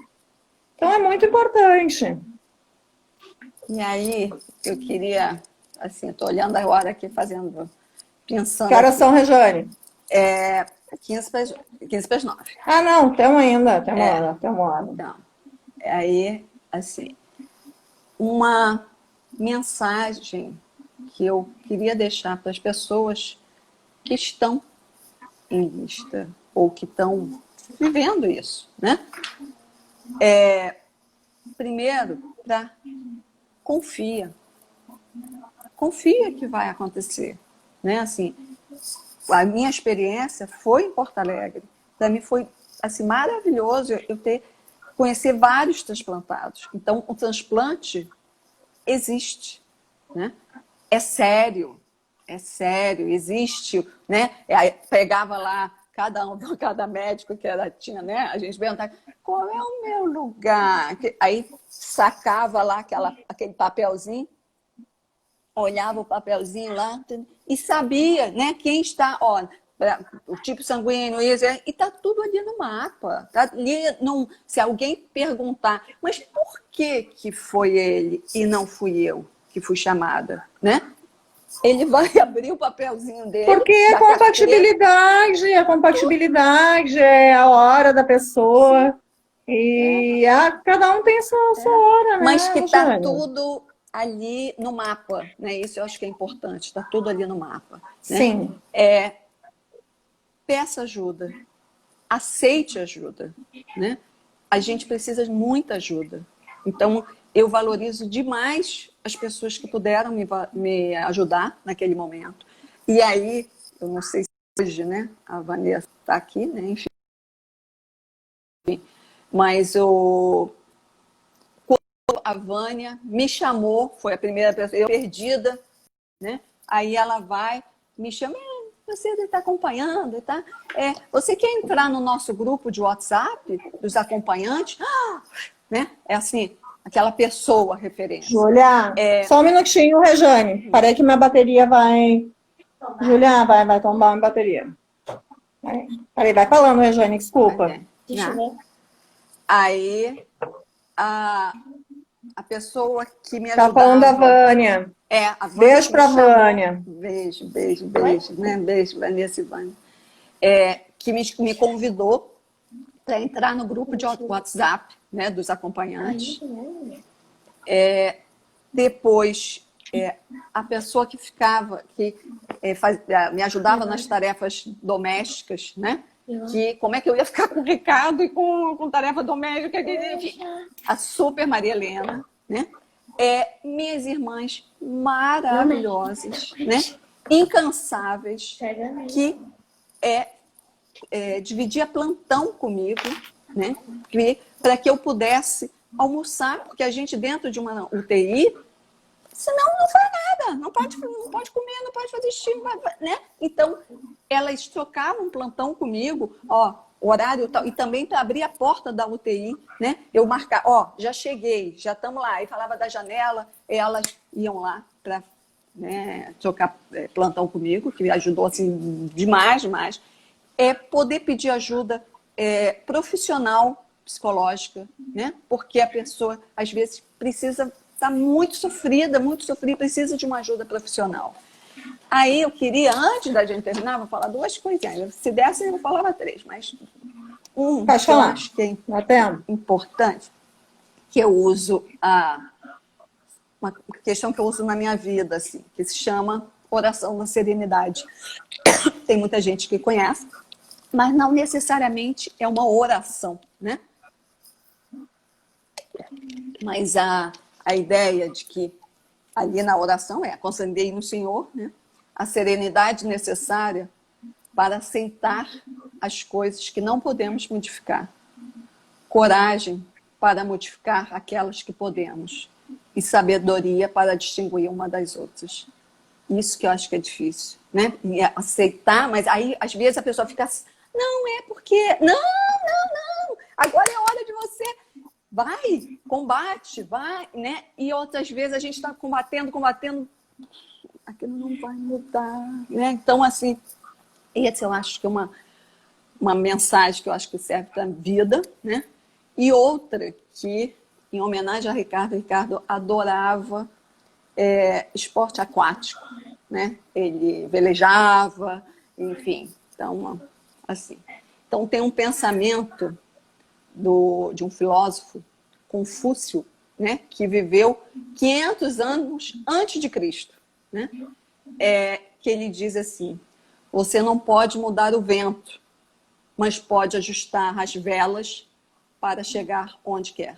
Então é muito importante. E aí, eu queria, assim, estou olhando agora aqui, pensando. Que horas são, Rejane? 15 para as 9. Ah, não, temos ainda, temos hora. Então, aí, assim, uma mensagem que eu queria deixar para as pessoas que estão em lista ou que estão vivendo isso, né? Primeiro, confia que vai acontecer, né? Assim, a minha experiência foi em Porto Alegre. Para mim foi assim maravilhoso eu conhecer vários transplantados. Então, o transplante existe, né? É sério, existe, né? Aí pegava lá cada médico que tinha, né? A gente perguntava, qual é o meu lugar? Aí sacava lá aquele papelzinho, olhava o papelzinho lá e sabia, né? Quem está, ó, o tipo sanguíneo, isso, e tá tudo ali no mapa. Tá ali, se alguém perguntar, mas por que foi ele e não fui eu que fui chamada, né? Ele vai abrir o papelzinho dele. Porque a compatibilidade é a hora da pessoa. E cada um tem sua hora, né? Mas que está tudo ali no mapa, né? Isso eu acho que é importante, está tudo ali no mapa. Né? Sim. Peça ajuda, aceite ajuda, né? A gente precisa de muita ajuda. Então, eu valorizo demais as pessoas que puderam me ajudar naquele momento. E aí, eu não sei se hoje, né? A Vanessa está aqui, né? Enfim. Mas quando a Vânia me chamou, foi a primeira pessoa, eu perdida, né? Aí ela me chama, você está acompanhando, tá? Você quer entrar no nosso grupo de WhatsApp dos acompanhantes? Né? É assim, aquela pessoa referência. Júlia, só um minutinho, Rejane. Parei que minha bateria vai... Júlia, vai tombar minha bateria. Peraí, vai falando, Rejane, desculpa. Deixa eu ver. Aí, a pessoa que me ajudava... Tá falando da Vânia. A Vânia. Beijo pra Vânia. Beijo, né? Beijo, Vanessa e Vânia. Que me convidou para entrar no grupo de WhatsApp, né, dos acompanhantes. Depois, a pessoa que me ajudava nas tarefas domésticas, né? Que como é que eu ia ficar com o Ricardo e com tarefa doméstica? A super Maria Helena, né? Minhas irmãs maravilhosas, né? Incansáveis, que dividia plantão comigo, né? Para que eu pudesse almoçar, porque a gente dentro de uma UTI, senão não faz nada, não pode comer, não pode fazer xixi, né? Então, elas trocavam plantão comigo, o horário tal, e também para abrir a porta da UTI, né? Eu marcava, já cheguei, já estamos lá, e falava da janela, elas iam lá para, né, trocar plantão comigo, que me ajudou assim demais. Poder pedir ajuda profissional, psicológica, né? Porque a pessoa às vezes está muito sofrida, precisa de uma ajuda profissional. Aí eu queria, antes da gente terminar, vou falar duas coisinhas. Se desse, eu falava 3, mas que eu acho que é importante, que eu uso, uma questão que eu uso na minha vida, assim, que se chama oração da serenidade. Tem muita gente que conhece, mas não necessariamente é uma oração, né? Mas a ideia de que ali na oração concedei no Senhor, né, a serenidade necessária para aceitar as coisas que não podemos modificar, coragem para modificar aquelas que podemos e sabedoria para distinguir uma das outras. Isso que eu acho que é difícil, né? E aceitar, mas aí às vezes a pessoa fica assim, não é porque, não, agora é hora de você, vai, combate, vai, né? E outras vezes a gente está combatendo, aquilo não vai mudar, né? Então, assim, essa eu acho que é uma mensagem que eu acho que serve para a vida, né? E outra que, em homenagem a Ricardo adorava esporte aquático, né? Ele velejava, enfim. Então, assim. Então, tem um pensamento de um filósofo, Confúcio, né? Que viveu 500 anos antes de Cristo, né? Que ele diz assim, você não pode mudar o vento, mas pode ajustar as velas para chegar onde quer,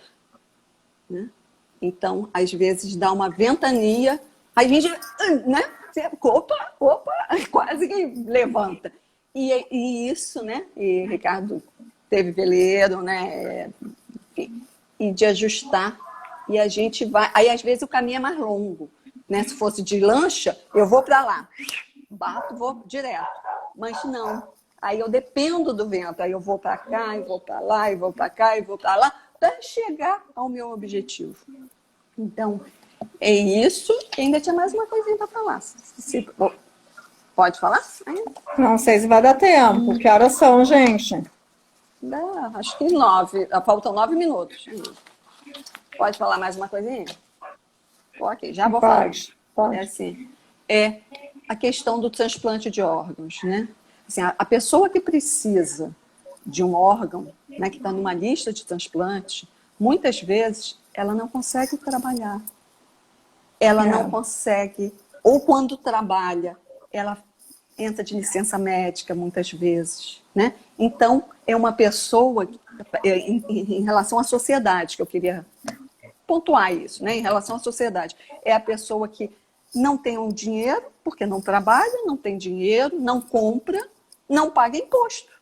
né? Então, às vezes, dá uma ventania, a gente, né? Opa, quase que levanta. E isso, né? E Ricardo teve veleiro, né? Enfim, e de ajustar. E a gente vai... Aí, às vezes, o caminho é mais longo, né? Se fosse de lancha, eu vou para lá. Bato, vou direto. Mas não. Aí eu dependo do vento. Aí eu vou para cá, eu vou para lá, eu vou para cá, eu vou para lá, para chegar ao meu objetivo. Então, é isso. E ainda tinha mais uma coisinha para falar. Pode falar? Não sei se vai dar tempo. Que horas são, gente? Acho que 9. Faltam 9 minutos. Pode falar mais uma coisinha? Ok, já vou falar. Pode. É assim, a questão do transplante de órgãos, né? Assim, a pessoa que precisa de um órgão, né, que está numa lista de transplante, muitas vezes ela não consegue trabalhar. Ela não consegue, ou quando trabalha, ela entra de licença médica muitas vezes, né? Então, é uma pessoa, em relação à sociedade, que eu queria pontuar isso, né? Em relação à sociedade, é a pessoa que não tem um dinheiro, porque não trabalha, não tem dinheiro, não compra, não paga imposto.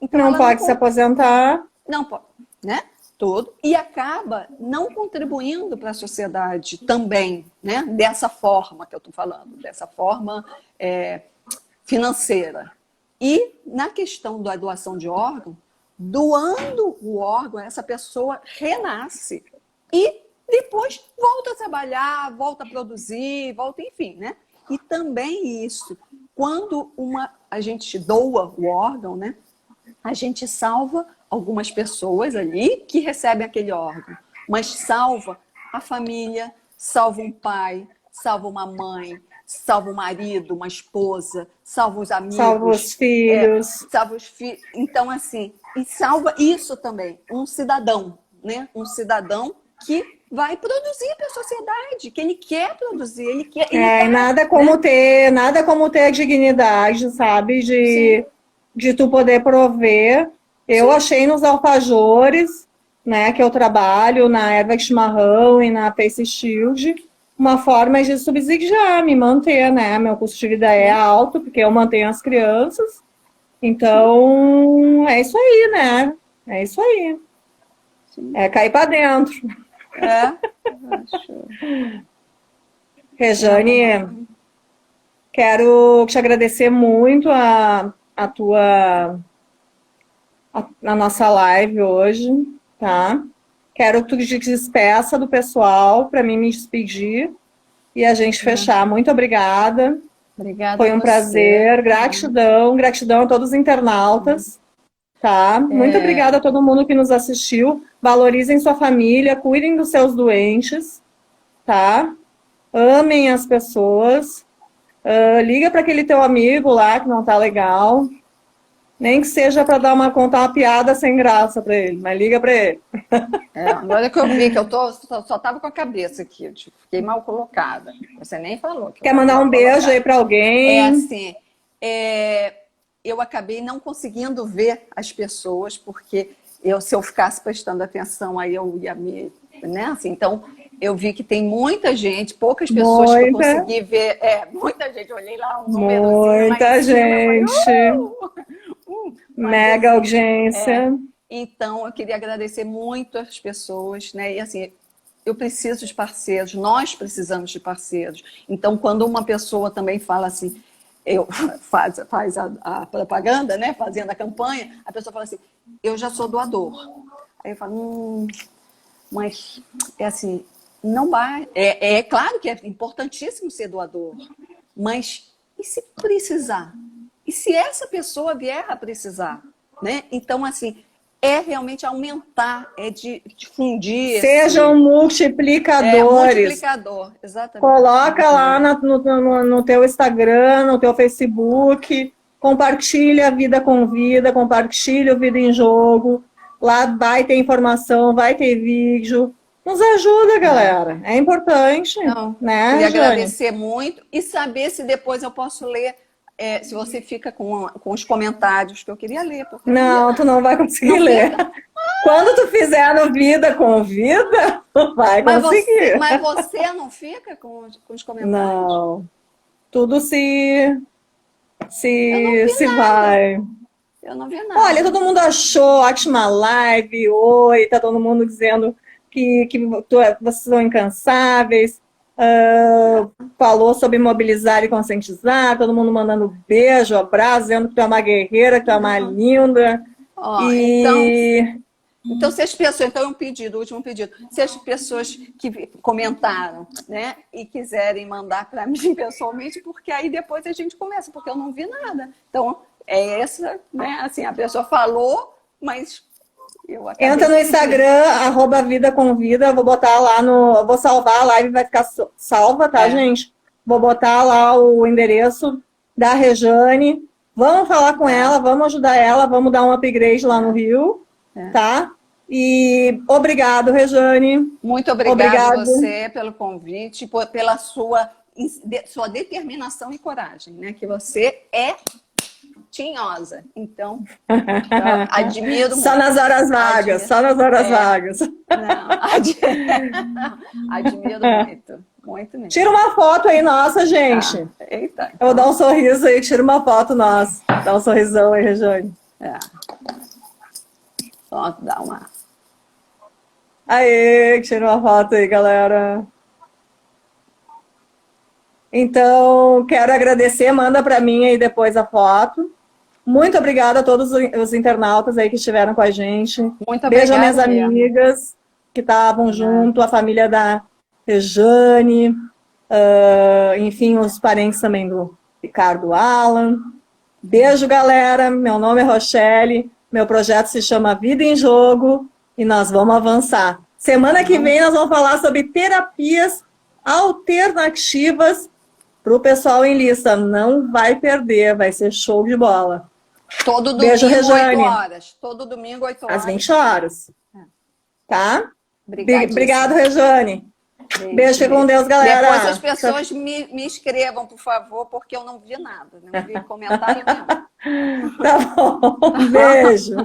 Então, não pode se aposentar. Não pode, né? Tudo. E acaba não contribuindo para a sociedade também, né? Dessa forma que eu estou falando, dessa forma financeira. E na questão da doação de órgão, doando o órgão, essa pessoa renasce e depois volta a trabalhar, volta a produzir, volta, enfim, né? E também isso, quando a gente doa o órgão, né? A gente salva algumas pessoas ali que recebem aquele órgão, mas salva a família, salva um pai, salva uma mãe, salva um marido, uma esposa, salva os amigos. Salva os filhos. Salva os filhos. Então, assim, e salva isso também, um cidadão, né? Um cidadão que vai produzir para a sociedade, que ele quer produzir, ele quer... nada como ter a dignidade, sabe? De tu poder prover. Eu achei nos alfajores, né, que eu trabalho, na erva de chimarrão e na Pace Shield, uma forma de subsidiar, me manter, né? Meu custo de vida é alto, porque eu mantenho as crianças. Então, é isso aí, né? É isso aí. Sim. É cair para dentro. Rejane, quero te agradecer muito a nossa live hoje, tá? Quero que tu te despeça do pessoal para mim me despedir e a gente fechar. Muito obrigada. Obrigada. Foi um prazer. Gratidão a todos os internautas. Tá? Muito obrigada a todo mundo que nos assistiu. Valorizem sua família, cuidem dos seus doentes, tá? Amem as pessoas. Liga para aquele teu amigo lá que não tá legal. Nem que seja para contar uma piada sem graça para ele, mas liga para ele. Agora que eu vi que eu só tava com a cabeça aqui, fiquei mal colocada. Você nem falou. Quer mandar um beijo aí para alguém? Assim, eu acabei não conseguindo ver as pessoas, porque se eu ficasse prestando atenção, aí eu ia me... Né? Assim, então, eu vi que tem muita gente, poucas pessoas que eu Muita. consegui ver. Muita gente, eu olhei lá um númerozinho lá Muita em cima, eu gente. falei, mas Mega assim, audiência. então eu queria agradecer muito as pessoas, né? E assim, eu preciso de parceiros, nós precisamos de parceiros. Então, quando uma pessoa também fala assim, faz a propaganda, né? Fazendo a campanha, a pessoa fala assim, eu já sou doador. Aí eu falo, mas é assim, não vai. É claro que é importantíssimo ser doador, mas e se precisar? E se essa pessoa vier a precisar? Né? Então, assim, é realmente aumentar, é de difundir Sejam multiplicadores. multiplicador, exatamente. Coloca lá no teu Instagram, no teu Facebook, compartilha a Vida com Vida, compartilha o Vida em Jogo. Lá vai ter informação, vai ter vídeo. Nos ajuda, galera. É importante, Então, né, queria Jane? agradecer muito e saber se depois eu posso ler, se você fica com os comentários que eu queria ler. Porque Não, tu não vai conseguir não ler. fica. Quando tu fizer no Vida com Vida, tu vai conseguir. Mas você não fica com os comentários? Não. Tudo se Eu não vi nada. vai. Eu não vi nada. Olha, todo mundo achou ótima live. Oi, tá todo mundo dizendo que vocês são incansáveis. Falou sobre mobilizar e conscientizar. Todo mundo mandando beijo, abraço, dizendo que tu é uma guerreira, que tu é uma linda. Então, se as pessoas, então é um pedido, o último pedido, se as pessoas que comentaram, né, e quiserem mandar para mim pessoalmente, porque aí depois a gente começa, porque eu não vi nada. Então, é essa, né, assim, a pessoa falou, mas eu acabei Entra no Instagram, @vidaconvida, vou botar lá vou salvar a live, vai ficar salva, tá, gente? Vou botar lá o endereço da Rejane, vamos falar com ela, vamos ajudar ela, vamos dar um upgrade lá no Rio, tá? E obrigado, Rejane. Muito obrigada a você pelo convite, pela sua determinação e coragem, né? Que você é tinhosa. Então, eu admiro muito. Só nas horas vagas, só nas horas vagas. Não, admiro muito. Muito mesmo. Tira uma foto aí, nossa, gente. Eita. Eu vou dar um sorriso aí, tira uma foto nossa. Dá um sorrisão aí, Rejane. Pronto, dá uma. Aê, tira uma foto aí, galera. Então, quero agradecer, manda para mim aí depois a foto. Muito obrigada a todos os internautas aí que estiveram com a gente. Muito Beijo obrigada. às minhas amigas que estavam junto, a família da Rejane, enfim, os parentes também do Ricardo Alan. Beijo, galera. Meu nome é Rochelle, meu projeto se chama Vida em Jogo e nós vamos avançar. Semana que vem nós vamos falar sobre terapias alternativas para o pessoal em lista. Não vai perder, vai ser show de bola. Todo domingo, Beijo, Rejane. 8 horas. Todo domingo, 8 horas. Às 20 horas. Tá? Obrigado, Rejane. Beijo, fica com Deus, galera. Depois as pessoas me escrevam, por favor, porque eu não vi nada. Não vi comentário nenhum. Tá bom. Beijo.